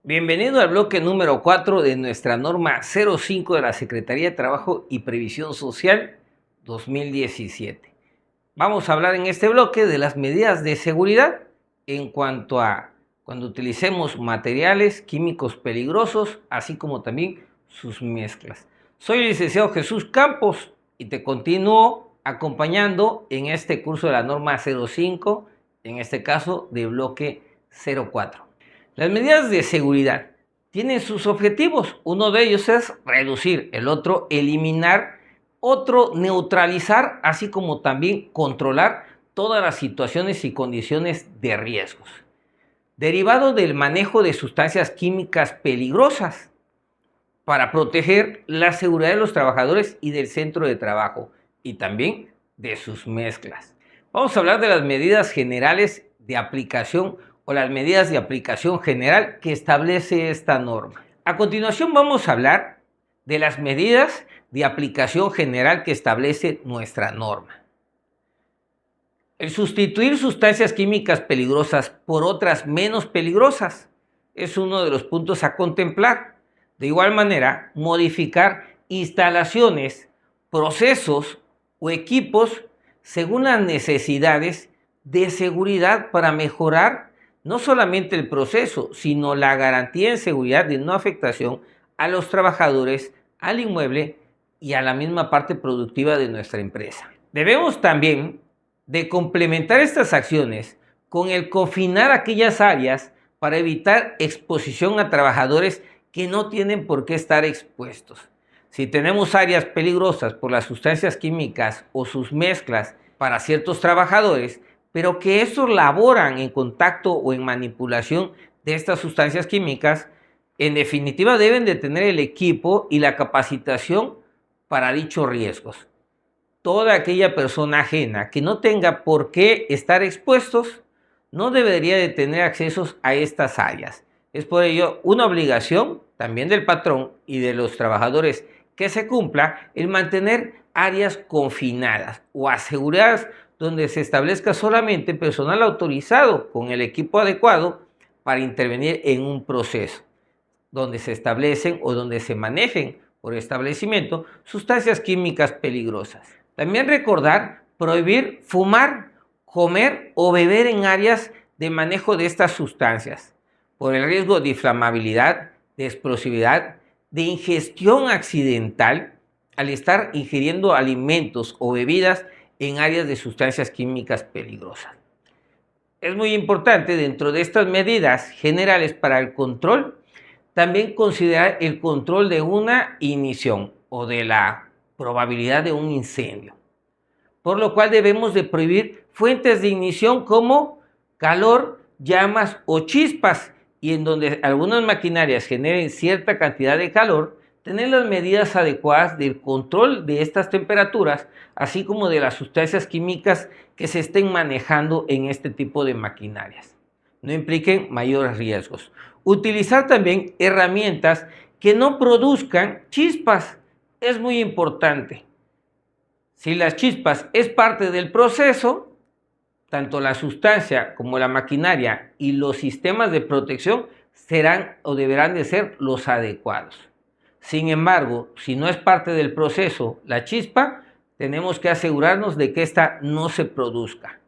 Bienvenido al bloque número 4 de nuestra norma 05 de la Secretaría de Trabajo y Previsión Social 2017. Vamos a hablar en este bloque de las medidas de seguridad en cuanto a cuando utilicemos materiales químicos peligrosos, así como también sus mezclas. Soy el licenciado Jesús Campos y te continúo acompañando en este curso de la norma 05, en este caso de bloque 04. Las medidas de seguridad tienen sus objetivos. Uno de ellos es reducir, el otro eliminar, otro neutralizar, así como también controlar todas las situaciones y condiciones de riesgos. Derivado del manejo de sustancias químicas peligrosas para proteger la seguridad de los trabajadores y del centro de trabajo y también de sus mezclas. Vamos a hablar de las medidas generales de aplicación o las medidas de aplicación general que establece esta norma. A continuación vamos a hablar de las medidas de aplicación general que establece nuestra norma. El sustituir sustancias químicas peligrosas por otras menos peligrosas es uno de los puntos a contemplar. De igual manera, modificar instalaciones, procesos o equipos según las necesidades de seguridad para mejorar no solamente el proceso, sino la garantía de seguridad de no afectación a los trabajadores, al inmueble y a la misma parte productiva de nuestra empresa. Debemos también de complementar estas acciones con el confinar aquellas áreas para evitar exposición a trabajadores que no tienen por qué estar expuestos. Si tenemos áreas peligrosas por las sustancias químicas o sus mezclas para ciertos trabajadores, pero que estos laboran en contacto o en manipulación de estas sustancias químicas, en definitiva deben de tener el equipo y la capacitación para dichos riesgos. Toda aquella persona ajena que no tenga por qué estar expuestos no debería de tener accesos a estas áreas. Es por ello una obligación también del patrón y de los trabajadores que se cumpla el mantener áreas confinadas o aseguradas donde se establezca solamente personal autorizado con el equipo adecuado para intervenir en un proceso, donde se establecen o donde se manejen por establecimiento sustancias químicas peligrosas. También recordar prohibir fumar, comer o beber en áreas de manejo de estas sustancias por el riesgo de inflamabilidad, de explosividad, de ingestión accidental al estar ingiriendo alimentos o bebidas en áreas de sustancias químicas peligrosas. Es muy importante dentro de estas medidas generales para el control también considerar el control de una ignición o de la probabilidad de un incendio, por lo cual debemos de prohibir fuentes de ignición como calor, llamas o chispas, y en donde algunas maquinarias generen cierta cantidad de calor, tener las medidas adecuadas del control de estas temperaturas, así como de las sustancias químicas que se estén manejando en este tipo de maquinarias. No impliquen mayores riesgos. Utilizar también herramientas que no produzcan chispas. Es muy importante. Si las chispas es parte del proceso, tanto la sustancia como la maquinaria y los sistemas de protección serán o deberán de ser los adecuados. Sin embargo, si no es parte del proceso la chispa, tenemos que asegurarnos de que ésta no se produzca.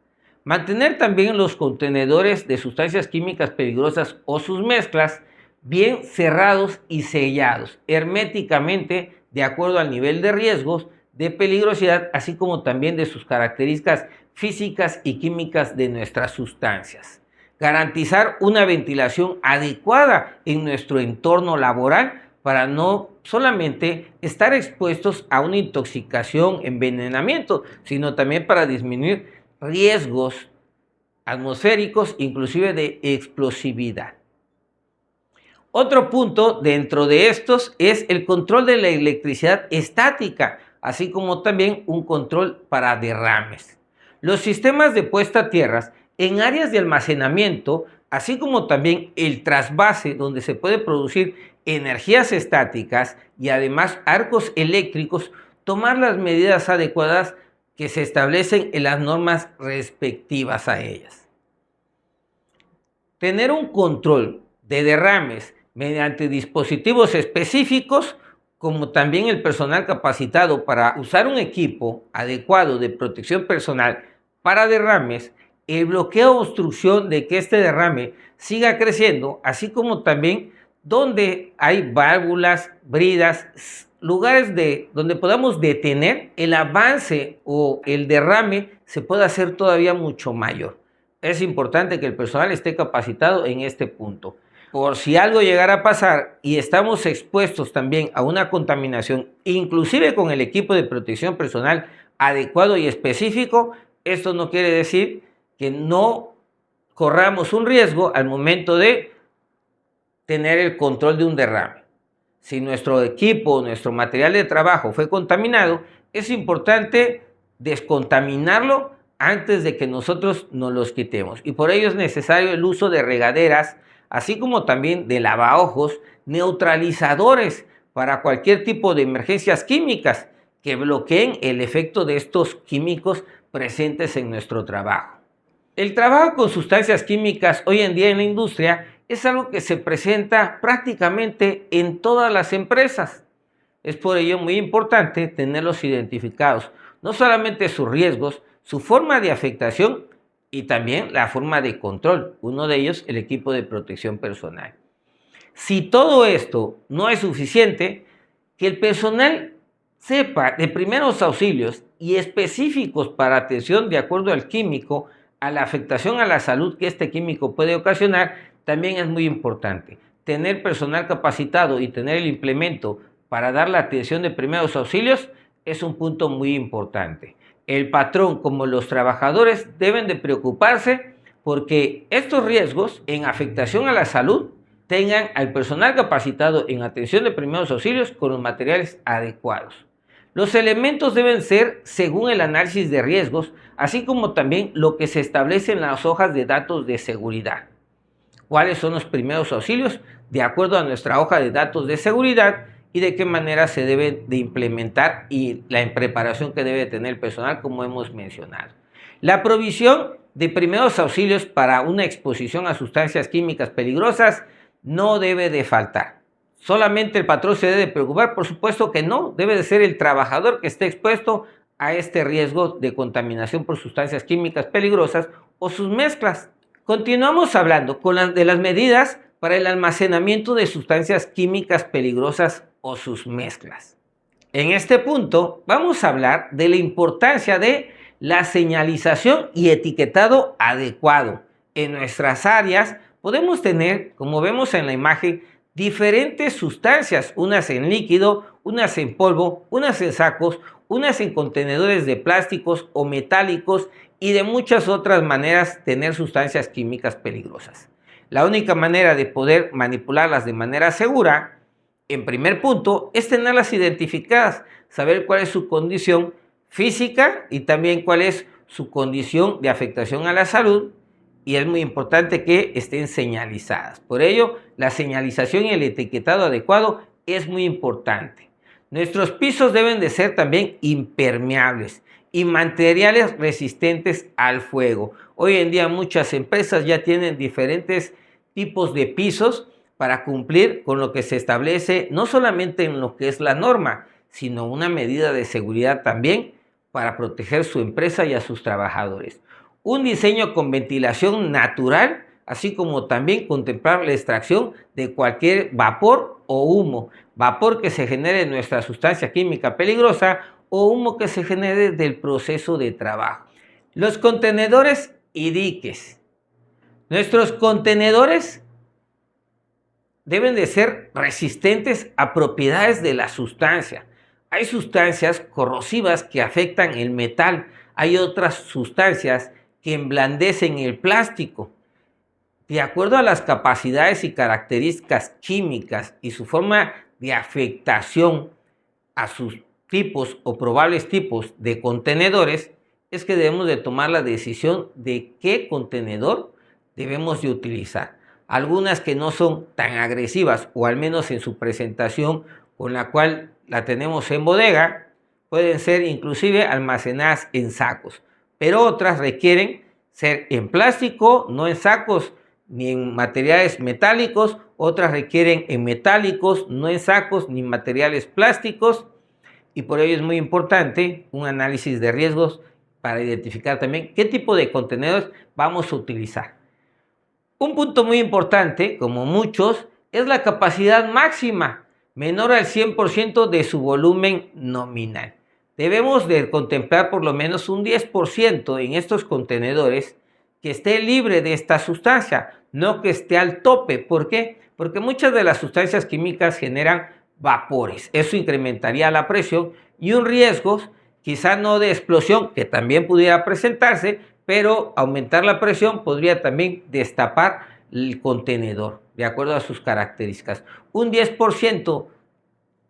Mantener también los contenedores de sustancias químicas peligrosas o sus mezclas bien cerrados y sellados herméticamente de acuerdo al nivel de riesgos, de peligrosidad, así como también de sus características físicas y químicas de nuestras sustancias. Garantizar una ventilación adecuada en nuestro entorno laboral para no solamente estar expuestos a una intoxicación, envenenamiento, sino también para disminuir riesgos atmosféricos, inclusive de explosividad. Otro punto dentro de estos es el control de la electricidad estática, así como también un control para derrames. Los sistemas de puesta a tierras en áreas de almacenamiento, así como también el trasvase donde se puede producir energías estáticas y además arcos eléctricos, tomar las medidas adecuadas que se establecen en las normas respectivas a ellas. Tener un control de derrames mediante dispositivos específicos, como también el personal capacitado para usar un equipo adecuado de protección personal para derrames, el bloqueo o obstrucción de que este derrame siga creciendo, así como también donde hay válvulas, bridas, lugares donde podamos detener el avance o el derrame se puede hacer todavía mucho mayor. Es importante que el personal esté capacitado en este punto. Por si algo llegara a pasar y estamos expuestos también a una contaminación, inclusive con el equipo de protección personal adecuado y específico, esto no quiere decir que no corramos un riesgo al momento de tener el control de un derrame. Si nuestro equipo, nuestro material de trabajo fue contaminado, es importante descontaminarlo antes de que nosotros nos los quitemos. Y por ello es necesario el uso de regaderas, así como también de lavaojos, neutralizadores para cualquier tipo de emergencias químicas que bloqueen el efecto de estos químicos presentes en nuestro trabajo. El trabajo con sustancias químicas hoy en día en la industria es algo que se presenta prácticamente en todas las empresas. Es por ello muy importante tenerlos identificados, no solamente sus riesgos, su forma de afectación y también la forma de control, uno de ellos el equipo de protección personal. Si todo esto no es suficiente, que el personal sepa de primeros auxilios y específicos para atención de acuerdo al químico, a la afectación a la salud que este químico puede ocasionar, también es muy importante. Tener personal capacitado y tener el implemento para dar la atención de primeros auxilios es un punto muy importante. El patrón como los trabajadores deben de preocuparse porque estos riesgos en afectación a la salud tengan al personal capacitado en atención de primeros auxilios con los materiales adecuados. Los elementos deben ser según el análisis de riesgos, así como también lo que se establece en las hojas de datos de seguridad. ¿Cuáles son los primeros auxilios? De acuerdo a nuestra hoja de datos de seguridad y de qué manera se debe de implementar y la preparación que debe tener el personal, como hemos mencionado. La provisión de primeros auxilios para una exposición a sustancias químicas peligrosas no debe de faltar. ¿Solamente el patrón se debe preocupar? Por supuesto que no, debe de ser el trabajador que esté expuesto a este riesgo de contaminación por sustancias químicas peligrosas o sus mezclas. Continuamos hablando de las medidas para el almacenamiento de sustancias químicas peligrosas o sus mezclas. En este punto vamos a hablar de la importancia de la señalización y etiquetado adecuado. En nuestras áreas podemos tener, como vemos en la imagen, diferentes sustancias, unas en líquido, unas en polvo, unas en sacos, unas en contenedores de plásticos o metálicos y de muchas otras maneras tener sustancias químicas peligrosas. La única manera de poder manipularlas de manera segura, en primer punto, es tenerlas identificadas, saber cuál es su condición física y también cuál es su condición de afectación a la salud, y es muy importante que estén señalizadas. Por ello, la señalización y el etiquetado adecuado es muy importante. Nuestros pisos deben de ser también impermeables y materiales resistentes al fuego. Hoy en día muchas empresas ya tienen diferentes tipos de pisos para cumplir con lo que se establece, no solamente en lo que es la norma, sino una medida de seguridad también para proteger su empresa y a sus trabajadores. Un diseño con ventilación natural, así como también contemplar la extracción de cualquier vapor o humo, vapor que se genere en nuestra sustancia química peligrosa o humo que se genere del proceso de trabajo. Los contenedores y diques. Nuestros contenedores deben de ser resistentes a propiedades de la sustancia. Hay sustancias corrosivas que afectan el metal, hay otras sustancias que emblandecen el plástico. De acuerdo a las capacidades y características químicas y su forma de afectación a sus tipos o probables tipos de contenedores, es que debemos de tomar la decisión de qué contenedor debemos de utilizar. Algunas que no son tan agresivas, o al menos en su presentación con la cual la tenemos en bodega, pueden ser inclusive almacenadas en sacos, pero otras requieren ser en plástico, no en sacos ni en materiales metálicos, otras requieren en metálicos, no en sacos ni materiales plásticos, y por ello es muy importante un análisis de riesgos para identificar también qué tipo de contenedores vamos a utilizar. Un punto muy importante, como muchos, es la capacidad máxima, menor al 100% de su volumen nominal. Debemos de contemplar por lo menos un 10% en estos contenedores que esté libre de esta sustancia, no que esté al tope. ¿Por qué? Porque muchas de las sustancias químicas generan vapores. Eso incrementaría la presión y un riesgo, quizá no de explosión, que también pudiera presentarse, pero aumentar la presión podría también destapar el contenedor, de acuerdo a sus características. Un 10%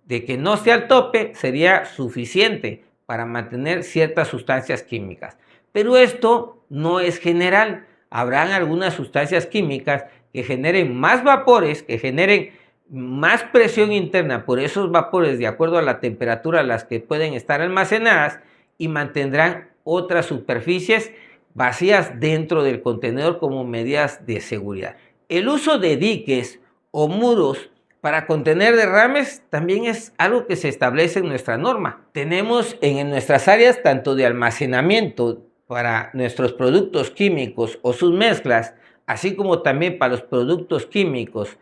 de que no esté al tope sería suficiente para mantener ciertas sustancias químicas. Pero esto no es general. Habrán algunas sustancias químicas que generen más vapores, que generen más presión interna por esos vapores de acuerdo a la temperatura a las que pueden estar almacenadas y mantendrán otras superficies vacías dentro del contenedor como medidas de seguridad. El uso de diques o muros para contener derrames también es algo que se establece en nuestra norma. Tenemos en nuestras áreas tanto de almacenamiento para nuestros productos químicos o sus mezclas, así como también para los productos químicos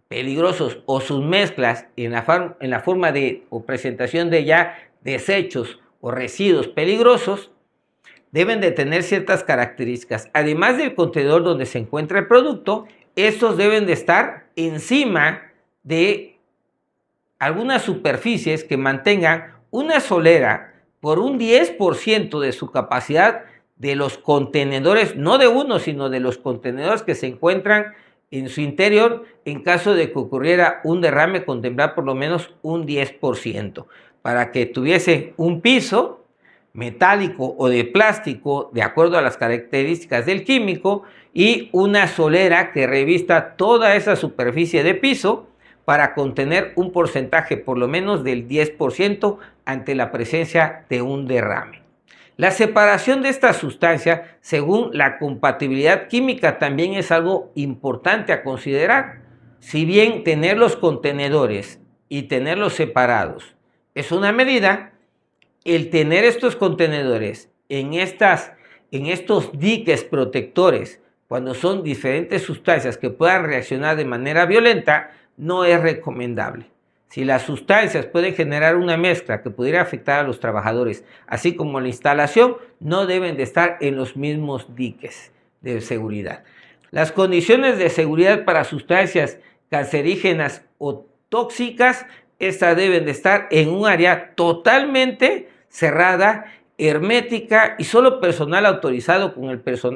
peligrosos o sus mezclas en la forma de o presentación de ya desechos o residuos peligrosos, deben de tener ciertas características. Además del contenedor donde se encuentra el producto, estos deben de estar encima de algunas superficies que mantengan una solera por un 10% de su capacidad de los contenedores, no de uno, sino de los contenedores que se encuentran en su interior. En caso de que ocurriera un derrame, contemplar por lo menos un 10%, para que tuviese un piso metálico o de plástico, de acuerdo a las características del químico, y una solera que revista toda esa superficie de piso para contener un porcentaje por lo menos del 10% ante la presencia de un derrame. La separación de esta sustancia según la compatibilidad química también es algo importante a considerar. Si bien tener los contenedores y tenerlos separados es una medida, el tener estos contenedores en estos diques protectores, cuando son diferentes sustancias que puedan reaccionar de manera violenta, no es recomendable. Si las sustancias pueden generar una mezcla que pudiera afectar a los trabajadores, así como la instalación, no deben de estar en los mismos diques de seguridad. Las condiciones de seguridad para sustancias cancerígenas o tóxicas, estas deben de estar en un área totalmente cerrada, hermética, y solo personal autorizado con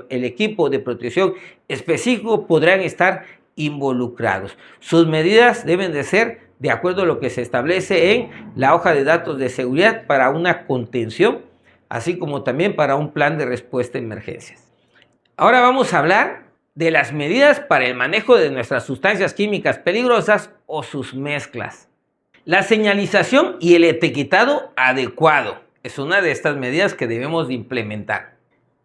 el equipo de protección específico podrán estar involucrados. Sus medidas deben de ser de acuerdo a lo que se establece en la hoja de datos de seguridad para una contención, así como también para un plan de respuesta a emergencias. Ahora vamos a hablar de las medidas para el manejo de nuestras sustancias químicas peligrosas o sus mezclas. La señalización y el etiquetado adecuado es una de estas medidas que debemos de implementar.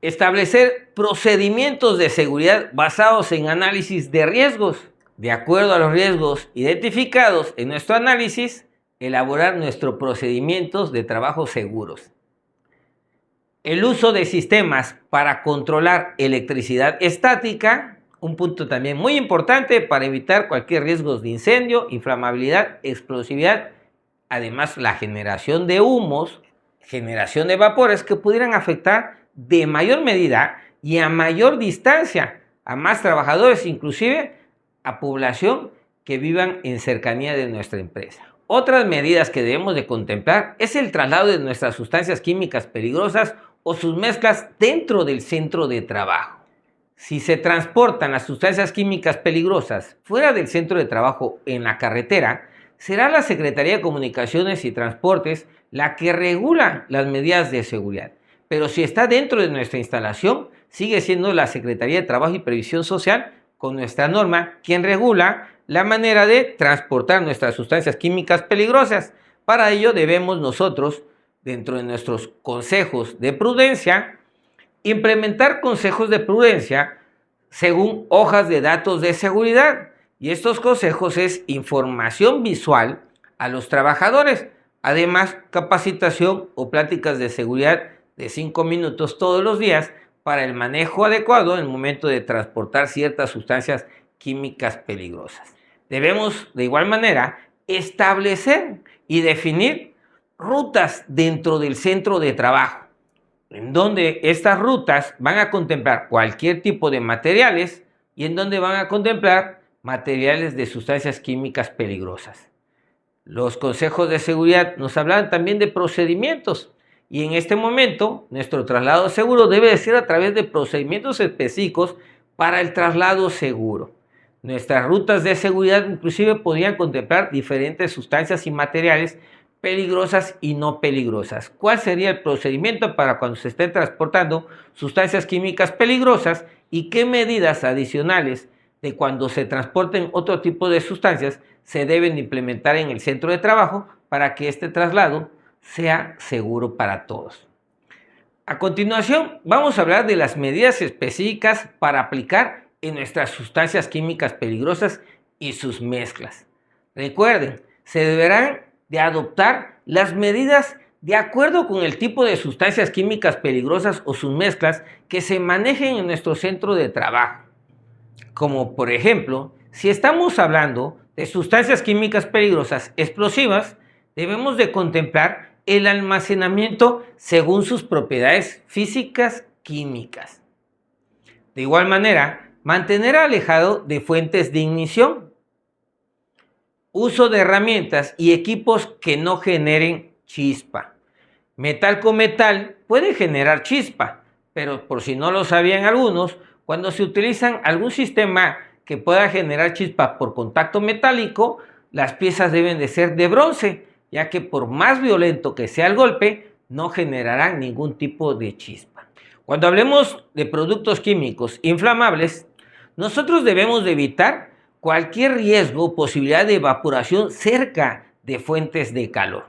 Establecer procedimientos de seguridad basados en análisis de riesgos. De acuerdo a los riesgos identificados en nuestro análisis, elaborar nuestros procedimientos de trabajo seguros. El uso de sistemas para controlar electricidad estática, un punto también muy importante para evitar cualquier riesgo de incendio, inflamabilidad, explosividad, además la generación de humos, generación de vapores que pudieran afectar de mayor medida y a mayor distancia a más trabajadores, inclusive a población que vivan en cercanía de nuestra empresa. Otras medidas que debemos de contemplar es el traslado de nuestras sustancias químicas peligrosas o sus mezclas dentro del centro de trabajo. Si se transportan las sustancias químicas peligrosas fuera del centro de trabajo en la carretera, será la Secretaría de Comunicaciones y Transportes la que regula las medidas de seguridad. Pero si está dentro de nuestra instalación, sigue siendo la Secretaría de Trabajo y Previsión Social, con nuestra norma, quien regula la manera de transportar nuestras sustancias químicas peligrosas. Para ello debemos nosotros, dentro de nuestros consejos de prudencia, implementar consejos de prudencia según hojas de datos de seguridad. Y estos consejos es información visual a los trabajadores, además capacitación o pláticas de seguridad de 5 minutos todos los días para el manejo adecuado en el momento de transportar ciertas sustancias químicas peligrosas. Debemos de igual manera establecer y definir rutas dentro del centro de trabajo, en donde estas rutas van a contemplar cualquier tipo de materiales y en donde van a contemplar materiales de sustancias químicas peligrosas. Los consejos de seguridad nos hablan también de procedimientos y en este momento nuestro traslado seguro debe ser a través de procedimientos específicos para el traslado seguro. Nuestras rutas de seguridad inclusive podrían contemplar diferentes sustancias y materiales peligrosas y no peligrosas. ¿Cuál sería el procedimiento para cuando se estén transportando sustancias químicas peligrosas y qué medidas adicionales de cuando se transporten otro tipo de sustancias se deben implementar en el centro de trabajo para que este traslado sea seguro para todos? A continuación, vamos a hablar de las medidas específicas para aplicar en nuestras sustancias químicas peligrosas y sus mezclas. Recuerden, se deberán de adoptar las medidas de acuerdo con el tipo de sustancias químicas peligrosas o sus mezclas que se manejen en nuestro centro de trabajo. Como por ejemplo, si estamos hablando de sustancias químicas peligrosas explosivas, debemos de contemplar el almacenamiento según sus propiedades físicas químicas. De igual manera, mantener alejado de fuentes de ignición. Uso de herramientas y equipos que no generen chispa. Metal con metal puede generar chispa, pero por si no lo sabían algunos, cuando se utilizan algún sistema que pueda generar chispa por contacto metálico, las piezas deben de ser de bronce, ya que por más violento que sea el golpe, no generarán ningún tipo de chispa. Cuando hablemos de productos químicos inflamables, nosotros debemos de evitar cualquier riesgo o posibilidad de evaporación cerca de fuentes de calor,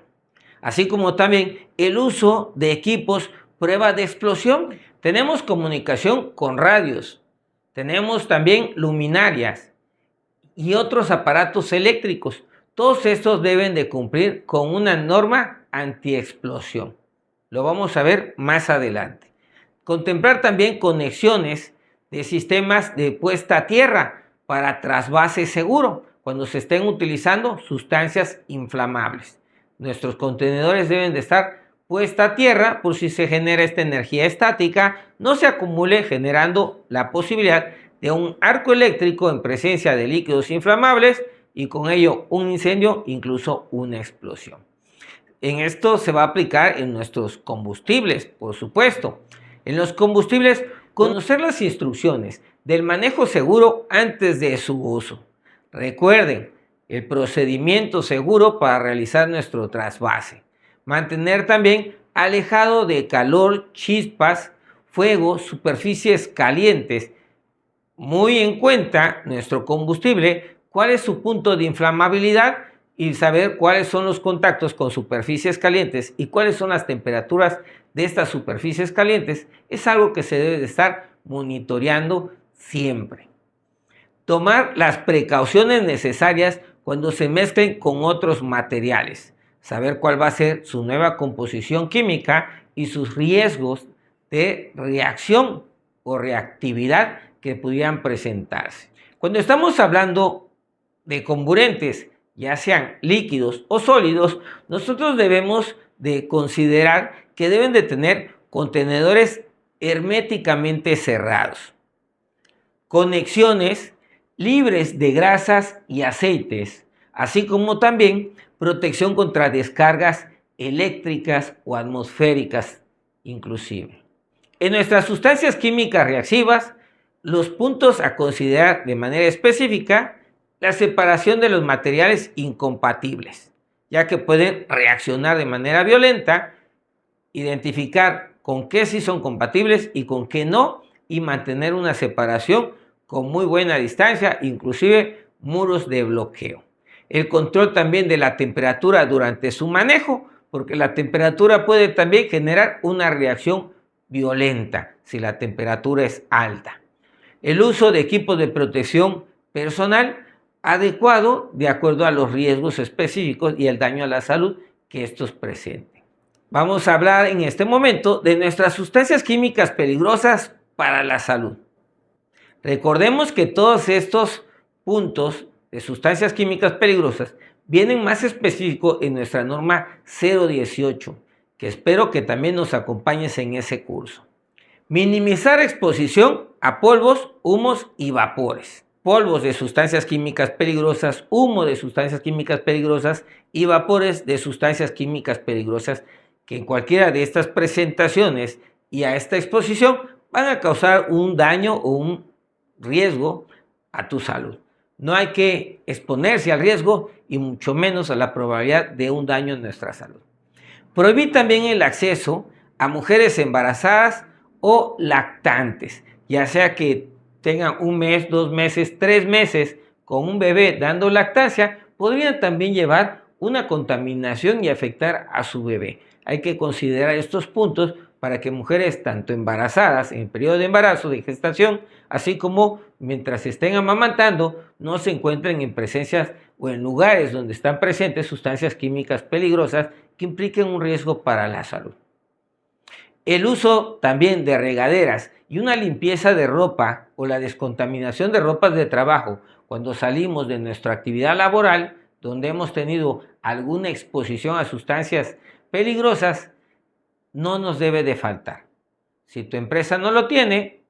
así como también el uso de equipos prueba de explosión. Tenemos comunicación con radios, tenemos también luminarias y otros aparatos eléctricos. Todos estos deben de cumplir con una norma antiexplosión. Lo vamos a ver más adelante. Contemplar también conexiones de sistemas de puesta a tierra para trasvase seguro cuando se estén utilizando sustancias inflamables. Nuestros contenedores deben de estar puesta a tierra por si se genera esta energía estática, no se acumule generando la posibilidad de un arco eléctrico en presencia de líquidos inflamables y con ello un incendio, incluso una explosión. En esto se va a aplicar en nuestros combustibles, por supuesto. En los combustibles, conocer las instrucciones del manejo seguro antes de su uso. Recuerden, el procedimiento seguro para realizar nuestro trasvase. Mantener también alejado de calor, chispas, fuego, superficies calientes. Muy en cuenta nuestro combustible, cuál es su punto de inflamabilidad y saber cuáles son los contactos con superficies calientes y cuáles son las temperaturas de estas superficies calientes, es algo que se debe de estar monitoreando siempre. Tomar las precauciones necesarias cuando se mezclen con otros materiales, saber cuál va a ser su nueva composición química y sus riesgos de reacción o reactividad que pudieran presentarse. Cuando estamos hablando de comburentes, ya sean líquidos o sólidos, nosotros debemos de considerar que deben de tener contenedores herméticamente cerrados, conexiones libres de grasas y aceites, así como también protección contra descargas eléctricas o atmosféricas inclusive. En nuestras sustancias químicas reactivas, los puntos a considerar de manera específica: la separación de los materiales incompatibles, ya que pueden reaccionar de manera violenta, identificar con qué sí son compatibles y con qué no, y mantener una separación con muy buena distancia, inclusive muros de bloqueo. El control también de la temperatura durante su manejo, porque la temperatura puede también generar una reacción violenta si la temperatura es alta. El uso de equipos de protección personal adecuado de acuerdo a los riesgos específicos y el daño a la salud que estos presenten. Vamos a hablar en este momento de nuestras sustancias químicas peligrosas para la salud. Recordemos que todos estos puntos de sustancias químicas peligrosas vienen más específicos en nuestra norma 018, que espero que también nos acompañes en ese curso. Minimizar exposición a polvos, humos y vapores. Polvos de sustancias químicas peligrosas, humo de sustancias químicas peligrosas y vapores de sustancias químicas peligrosas que en cualquiera de estas presentaciones y a esta exposición van a causar un daño o un riesgo a tu salud. No hay que exponerse al riesgo y mucho menos a la probabilidad de un daño en nuestra salud. Prohibir también el acceso a mujeres embarazadas o lactantes, ya sea que tengan 1 mes, 2 meses, 3 meses con un bebé dando lactancia, podrían también llevar una contaminación y afectar a su bebé. Hay que considerar estos puntos para que mujeres tanto embarazadas en el periodo de embarazo, de gestación, así como mientras estén amamantando, no se encuentren en presencias o en lugares donde están presentes sustancias químicas peligrosas que impliquen un riesgo para la salud. El uso también de regaderas y una limpieza de ropa o la descontaminación de ropas de trabajo cuando salimos de nuestra actividad laboral, donde hemos tenido alguna exposición a sustancias peligrosas, no nos debe de faltar. Si tu empresa no lo tiene,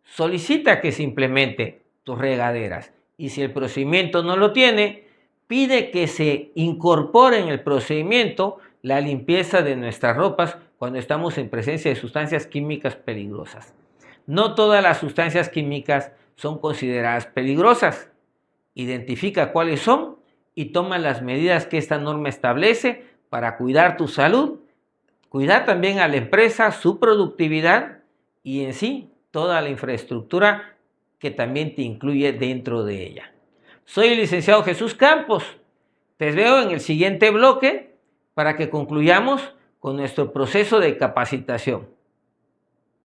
solicita que se implemente tus regaderas. Y si el procedimiento no lo tiene, pide que se incorpore en el procedimiento la limpieza de nuestras ropas cuando estamos en presencia de sustancias químicas peligrosas. No todas las sustancias químicas son consideradas peligrosas. Identifica cuáles son y toma las medidas que esta norma establece para cuidar tu salud, cuidar también a la empresa, su productividad y en sí toda la infraestructura que también te incluye dentro de ella. Soy el licenciado Jesús Campos. Te veo en el siguiente bloque para que concluyamos con nuestro proceso de capacitación.